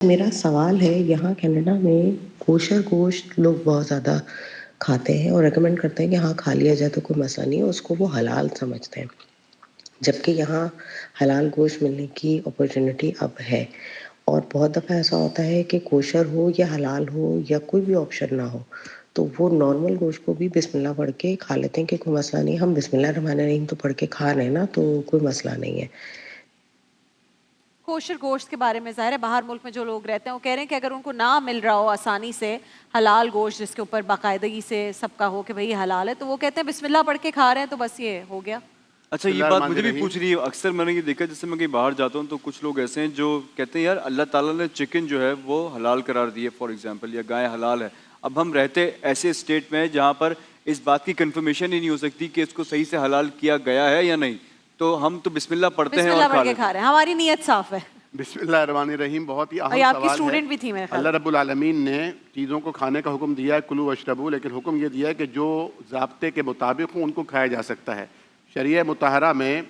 میرا سوال ہے، یہاں کینیڈا میں کوشر گوشت لوگ بہت زیادہ کھاتے ہیں اور ریکمینڈ کرتے ہیں کہ ہاں کھا لیا جائے تو کوئی مسئلہ نہیں ہے، اس کو وہ حلال سمجھتے ہیں، جبکہ یہاں حلال گوشت ملنے کی اپرچونٹی اب ہے۔ اور بہت دفعہ ایسا ہوتا ہے کہ کوشر ہو یا حلال ہو یا کوئی بھی آپشن نہ ہو تو وہ نارمل گوشت کو بھی بسم اللہ پڑھ کے کھا لیتے ہیں کہ کوئی مسئلہ نہیں، ہم بسم اللہ الرحمن الرحیم تو پڑھ کے کھا رہے ہیں نا، تو کوئی مسئلہ نہیں ہے۔ کوشر گوشت کے بارے میں ظاہر ہے باہر ملک میں جو لوگ رہتے ہیں وہ کہہ رہے ہیں کہ اگر ان کو نہ مل رہا ہو آسانی سے حلال گوشت جس کے اوپر باقاعدگی سے سب کا ہو کہ بھئی حلال ہے، تو وہ کہتے ہیں بسم اللہ پڑھ کے کھا رہے ہیں تو بس یہ ہو گیا۔ اچھا یہ بات مجھے بھی پوچھ رہی ہے، اکثر میں نے یہ دیکھا جیسے میں کہیں باہر جاتا ہوں تو کچھ لوگ ایسے ہیں جو کہتے ہیں یار اللہ تعالیٰ نے چکن جو ہے وہ حلال قرار دی ہے فار ایگزامپل، یا گائے حلال ہے۔ اب ہم رہتے ایسے اسٹیٹ میں جہاں پر اس بات کی کنفرمیشن ہی نہیں ہو سکتی کہ اس کو صحیح سے حلال کیا گیا ہے یا نہیں، تو ہم تو بسم اللہ پڑھتے ہیں اور کھا لیتے ہیں۔ ہماری نیت صاف ہے۔ بسم اللہ الرحمن الرحیم بہت ہی اہم اور آپ کی سوال اسٹوڈنٹ بھی ہے۔ تھی میرے خیال اللہ رب العالمین نے چیزوں کو کھانے کا حکم دیا ہے، کلو واشربو، لیکن حکم یہ دیا ہے کہ جو ضابطے کے مطابق ہوں ان کو کھایا جا سکتا ہے۔ شریعہ مطہرہ میں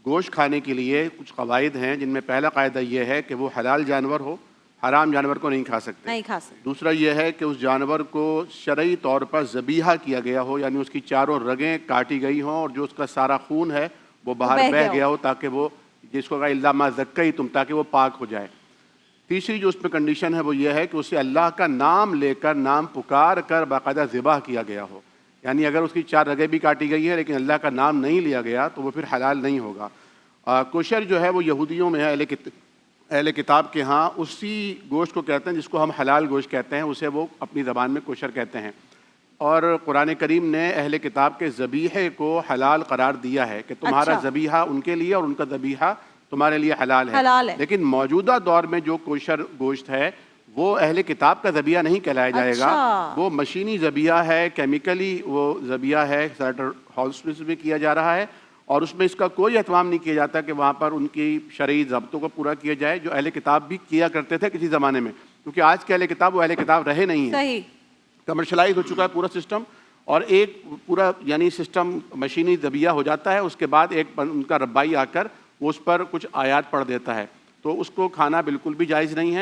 گوشت کھانے کے لیے کچھ قواعد ہیں، جن میں پہلا قاعدہ یہ ہے کہ وہ حلال جانور ہو، حرام جانور کو نہیں کھا سکتے۔ نہیں کھا سکتے۔ دوسرا یہ ہے کہ اس جانور کو شرعی طور پر ذبیحہ کیا گیا ہو، یعنی اس کی چاروں رگیں کاٹی گئی ہوں اور جو اس کا سارا خون ہے وہ باہر بہہ گیا ہو، تاکہ وہ جس کو کہا الا ما ذکیتم، تاکہ وہ پاک ہو جائے۔ تیسری جو اس میں کنڈیشن ہے وہ یہ ہے کہ اسے اللہ کا نام لے کر، نام پکار کر باقاعدہ ذبح کیا گیا ہو، یعنی اگر اس کی 4 رگیں بھی کاٹی گئی ہیں لیکن اللہ کا نام نہیں لیا گیا تو وہ پھر حلال نہیں ہوگا۔ کوشر جو ہے وہ یہودیوں میں ہے، اہل کتاب کے ہاں اسی گوشت کو کہتے ہیں جس کو ہم حلال گوشت کہتے ہیں، اسے وہ اپنی زبان میں کوشر کہتے ہیں۔ اور قرآن کریم نے اہل کتاب کے ذبیحے کو حلال قرار دیا ہے کہ تمہارا ذبیحہ ان کے لیے اور ان کا ذبیحہ تمہارے لیے حلال ہے۔ لیکن موجودہ دور میں جو کوشر گوشت ہے وہ اہل کتاب کا ذبیحہ نہیں کہلایا جائے گا، وہ مشینی ذبیحہ ہے، کیمیکلی وہ ذبیحہ ہے، سلیٹر ہالس میں کیا جا رہا ہے، اور اس میں اس کا کوئی اہتمام نہیں کیا جاتا کہ وہاں پر ان کی شرعی ضابطوں کو پورا کیا جائے جو اہل کتاب بھی کیا کرتے تھے کسی زمانے میں، کیونکہ آج کے اہل کتاب وہ اہل کتاب رہے نہیں ہیں، کمرشلائز ہو چکا ہے پورا سسٹم، اور ایک پورا یعنی سسٹم مشینی ذبیحہ ہو جاتا ہے، اس کے بعد ایک ان کا ربائی آ کر وہ اس پر کچھ آیات پڑھ دیتا ہے، تو اس کو کھانا بالکل بھی جائز نہیں ہے۔